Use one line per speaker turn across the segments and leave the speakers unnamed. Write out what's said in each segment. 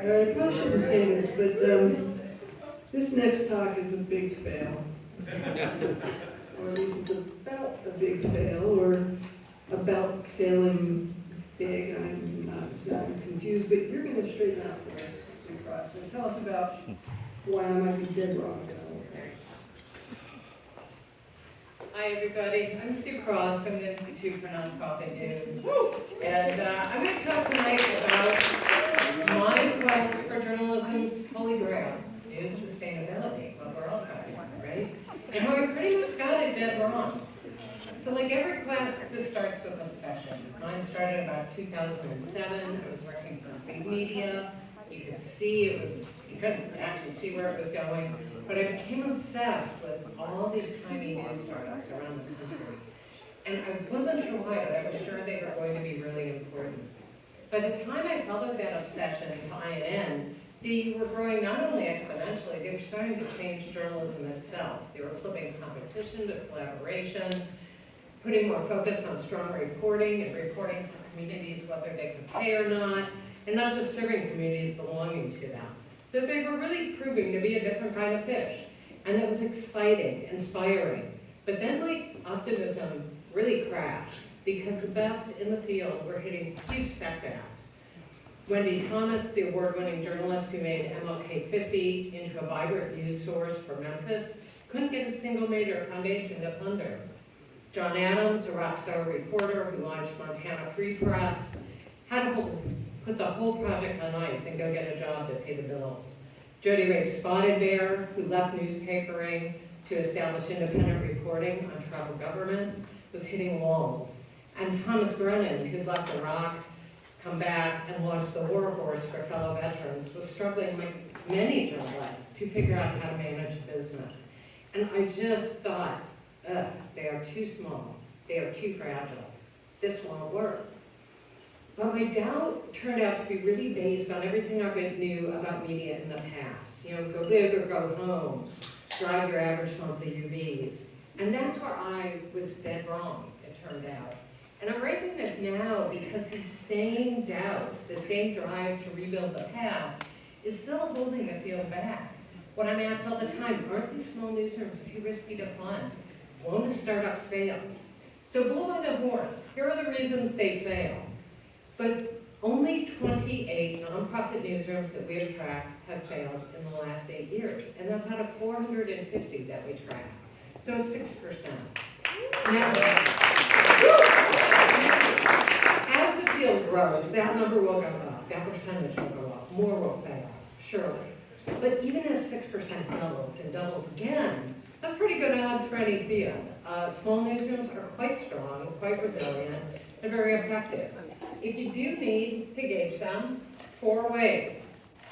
I probably shouldn't say this, but this next talk is a big fail. Or at least it's about a big fail, or about failing big. I'm confused, but you're going to straighten out for us, Sue Cross. So tell us about why I might be dead wrong.
Hi everybody, I'm Sue Cross from the Institute for Nonprofit News, and I'm going to talk tonight about my quest for journalism's holy grail, news sustainability, what we're all talking about, right? And how I pretty much got it dead wrong. So like every quest, this starts with obsession. Mine started about 2007. I was working for big media. You could see you couldn't actually see where it was going, but I became obsessed with all these tiny news startups around the country. And I wasn't sure why, but I was sure they were going to be really important. By the time I followed that obsession to INN, they were growing not only exponentially, they were starting to change journalism itself. They were flipping competition to collaboration, putting more focus on strong reporting and reporting for communities whether they could pay or not, and not just serving communities belonging to them. So they were really proving to be a different kind of fish. And it was exciting, inspiring. But then my optimism really crashed because the best in the field were hitting huge setbacks. Wendy Thomas, the award-winning journalist who made MLK 50 into a vibrant news source for Memphis, couldn't get a single major foundation to fund her. John Adams, a rock star reporter who launched Montana Free Press, had to put the whole project on ice and go get a job to pay the bills. Jody Rafe Spotted Bear, who left newspapering to establish independent reporting on tribal governments, was hitting walls. And Thomas Brennan, who left Iraq, come back and launched the War Horse for fellow veterans, was struggling like many journalists to figure out how to manage a business. And I just thought, they are too small, they are too fragile, this won't work. But my doubt turned out to be really based on everything I knew about media in the past. You know, go big or go home, drive your average monthly UVs. And that's where I was dead wrong, it turned out. And I'm raising this now because these same doubts, the same drive to rebuild the past, is still holding the field back. When I'm asked all the time, aren't these small newsrooms too risky to fund? Won't a startup fail? So bull by the horns, here are the reasons they fail. But only 28 nonprofit newsrooms that we have tracked have failed in the last 8 years. And that's out of 450 that we track. So it's 6%. Now, as the field grows, that number will go up. That percentage will go up. More will fail, surely. But even if 6% doubles and doubles again, that's pretty good odds for any field. Small newsrooms are quite strong, quite resilient, and very effective. If you do need to gauge them, 4 ways.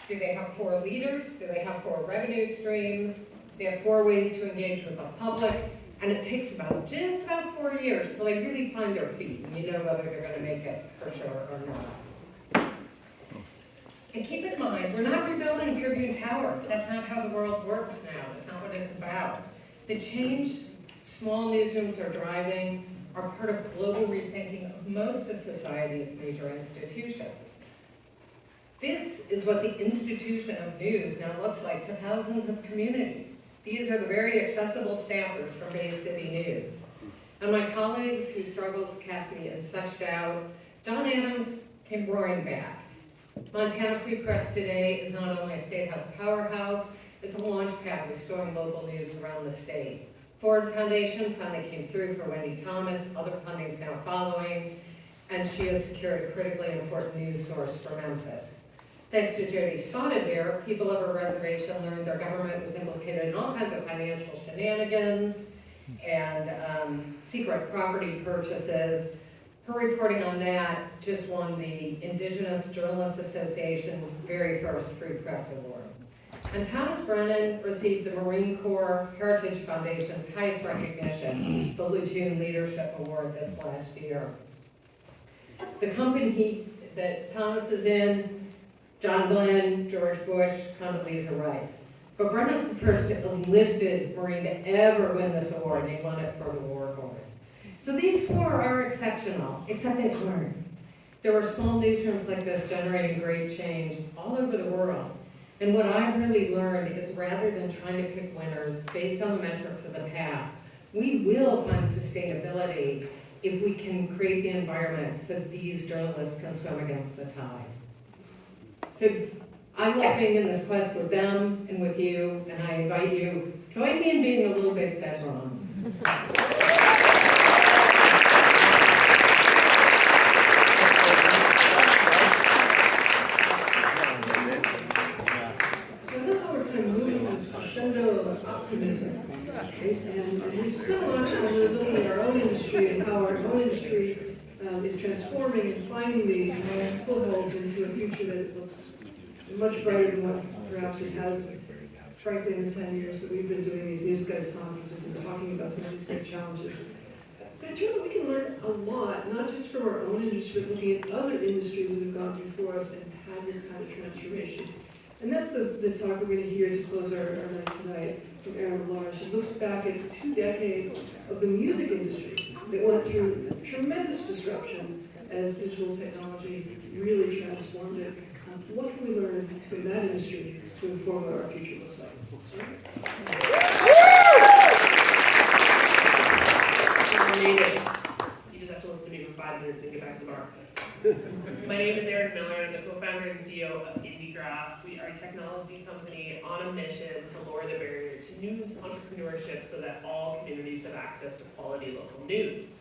Do they have 4 leaders? Do they have 4 revenue streams? They have 4 ways to engage with the public, and it takes just about 4 years till they really find their feet, and you know whether they're going to make it for sure or not. And keep in mind, we're not rebuilding Tribune Tower. That's not how the world works now. That's not what it's about. The change small newsrooms are driving are part of global rethinking of most of society's major institutions. This is what the institution of news now looks like to thousands of communities. These are the very accessible staffers from Bay City News. And my colleagues whose struggles cast me in such doubt, John Adams came roaring back. Montana Free Press today is not only a State House powerhouse, it's a launch pad restoring local news around the state. Ford Foundation funding came through for Wendy Thomas, other funding's now following, and she has secured a critically important news source for Memphis. Thanks to Jody Spotted Bear, people of her reservation learned their government was implicated in all kinds of financial shenanigans and secret property purchases. Her reporting on that just won the Indigenous Journalists Association very first Free Press Award. And Thomas Brennan received the Marine Corps Heritage Foundation's highest recognition, the Lejeune Leadership Award this last year. The company that Thomas is in, John Glenn, George Bush, Condoleezza Rice. But Brennan's the first enlisted Marine to ever win this award, and he won it for the War Horse. So these 4 are exceptional, except they aren't. There are small newsrooms like this generating great change all over the world. And what I've really learned is rather than trying to pick winners based on the metrics of the past, we will find sustainability if we can create the environment so these journalists can swim against the tide. So I love being in this quest with them and with you, and I invite you, join me in being a little bit dead wrong.
So I love how we're kind of moving this crescendo of optimism. And we've spent a lot of time really looking at our own industry and how our own industry is transforming and finding these footholds into a future that looks much brighter than what perhaps it has, frankly, in the 10 years that we've been doing these Newsgeist conferences and talking about some of these great challenges. But it turns out we can learn a lot, not just from our own industry, but looking at other industries that have gone before us and had this kind of transformation. And that's the talk we're going to hear to close our night tonight from Erin Laura. She looks back at 2 decades of the music industry that went through tremendous disruption as digital technology really transformed it. What can we learn from that industry to inform what our future looks like?
My name is, you just have to listen to me for 5 minutes and get back to the bar. My name is Erin Miller. I'm the co-founder and CEO of IndieGraph. We are a technology company on a mission to lower the barrier to news entrepreneurship so that all communities have access to quality local news.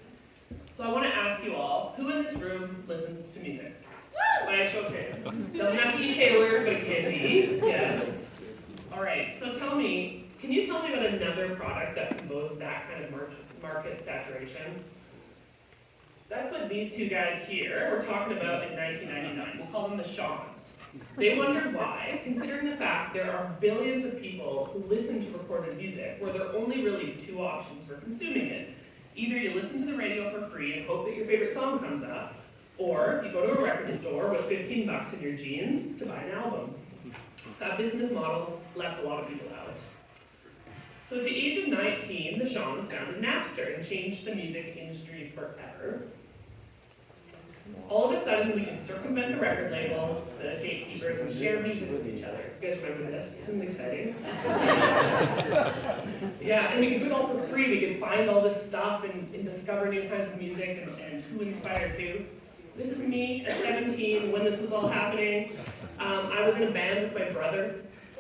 So I want to ask you all, who in this room listens to music? By a show of hands. Doesn't have to be tailored, but it can be. Yes. All right. So tell me, can you tell me about another product that can boast that kind of market saturation? That's what these two guys here were talking about in 1999. We'll call them the Shawns. They wondered why, considering the fact there are billions of people who listen to recorded music, where there are only really 2 options for consuming it. Either you listen to the radio for free and hope that your favorite song comes up, or you go to a record store with 15 bucks in your jeans to buy an album. That business model left a lot of people out. So at the age of 19, the Shawns founded Napster and changed the music industry forever. All of a sudden, we can circumvent the record labels, the gatekeepers, and share music with each other. You guys remember this? Isn't it exciting? Yeah, and we could do it all for free. We could find all this stuff and discover new kinds of music and who inspired who. This is me at 17 when this was all happening. I was in a band with my brother.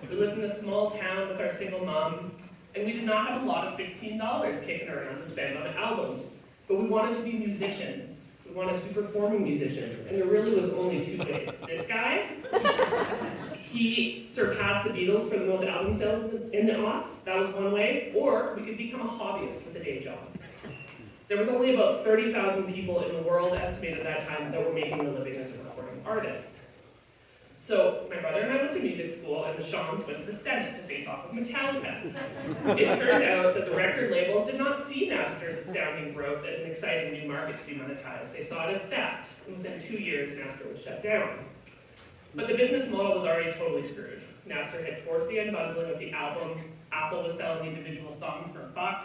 We lived in a small town with our single mom, and we did not have a lot of $15 kicking around to spend on albums. But we wanted to be musicians. We wanted to be performing musicians, and there really was only 2 ways. This guy, he surpassed the Beatles for the most album sales in the aughts. That was one way. Or we could become a hobbyist with a day job. There was only about 30,000 people in the world estimated at that time that were making a living as a recording artist. So my brother and I went to music school, and the Shawns went to the Senate to face off with Metallica. It turned out that the record labels did not see Napster's astounding growth as an exciting new market to be monetized. They saw it as theft, and within 2 years, Napster was shut down. But the business model was already totally screwed. Napster had forced the unbundling of the album. Apple was selling individual songs for $1.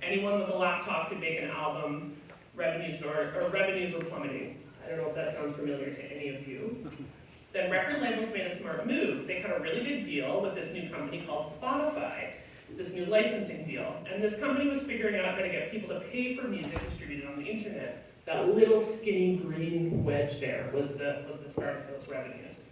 Anyone with a laptop could make an album. Revenues were plummeting. I don't know if that sounds familiar to any of you. Then record labels made a smart move. They cut a really big deal with this new company called Spotify, this new licensing deal. And this company was figuring out how to get people to pay for music distributed on the internet. That little skinny green wedge there was the start of those revenues.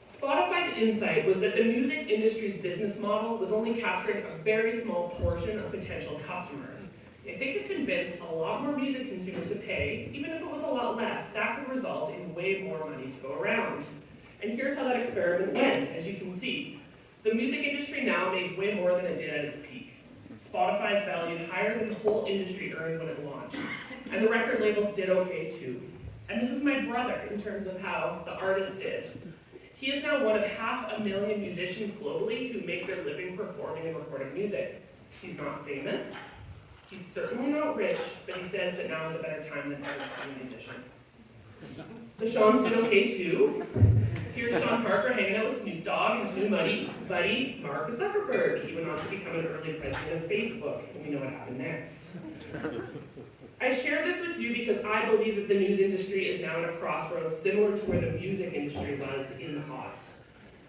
Spotify's insight was that the music industry's business model was only capturing a very small portion of potential customers. If they could convince a lot more music consumers to pay, even if it was a lot less, that could result in way more money to go around. And here's how that experiment went, as you can see. The music industry now makes way more than it did at its peak. Spotify's valued higher than the whole industry earned when it launched. And the record labels did okay too. And this is my brother in terms of how the artist did. He is now one of 500,000 musicians globally who make their living performing and recording music. He's not famous. He's certainly not rich, but he says that now is a better time than ever to be a musician. The Shawns did okay too. Here's Sean Parker hanging out with Snoop Dogg and his new buddy, Mark Zuckerberg. He went on to become an early president of Facebook, and we know what happened next. I share this with you because I believe that the news industry is now at a crossroads similar to where the music industry was in the aughts.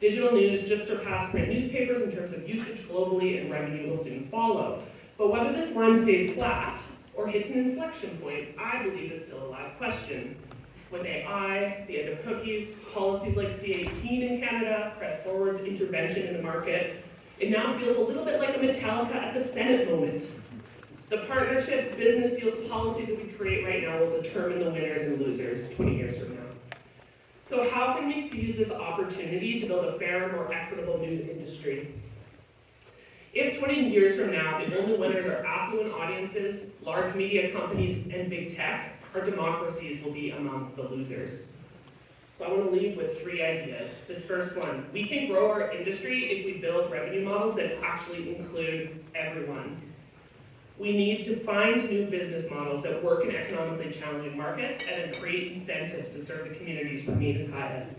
Digital news just surpassed print newspapers in terms of usage globally, and revenue will soon follow. But whether this line stays flat or hits an inflection point, I believe is still a live question. With AI, the end of cookies, policies like C18 in Canada, press forward's intervention in the market, it now feels a little bit like a Metallica at the Senate moment. The partnerships, business deals, policies that we create right now will determine the winners and losers 20 years from now. So how can we seize this opportunity to build a fair, more equitable news industry? If 20 years from now, the only winners are affluent audiences, large media companies, and big tech, our democracies will be among the losers. So I want to leave with 3 ideas. This first one, we can grow our industry if we build revenue models that actually include everyone. We need to find new business models that work in economically challenging markets and then create incentives to serve the communities where need is highest.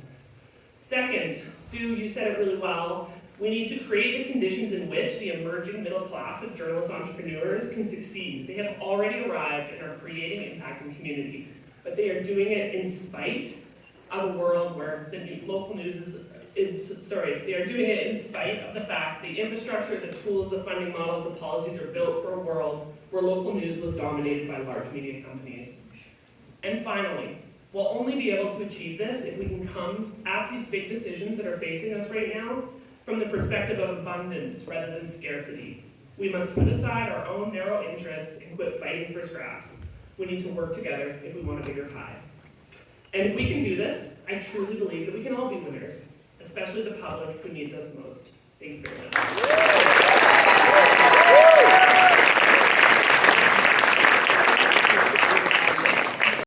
Second, Sue, you said it really well, we need to create the conditions in which the emerging middle class of journalist entrepreneurs can succeed. They have already arrived and are creating impact in the community, but they are doing it in spite of a world where the local news they are doing it in spite of the fact the infrastructure, the tools, the funding models, the policies are built for a world where local news was dominated by large media companies. And finally, we'll only be able to achieve this if we can come at these big decisions that are facing us right now from the perspective of abundance rather than scarcity. We must put aside our own narrow interests and quit fighting for scraps. We need to work together if we want a bigger pie. And if we can do this, I truly believe that we can all be winners, especially the public who needs us most. Thank you very much.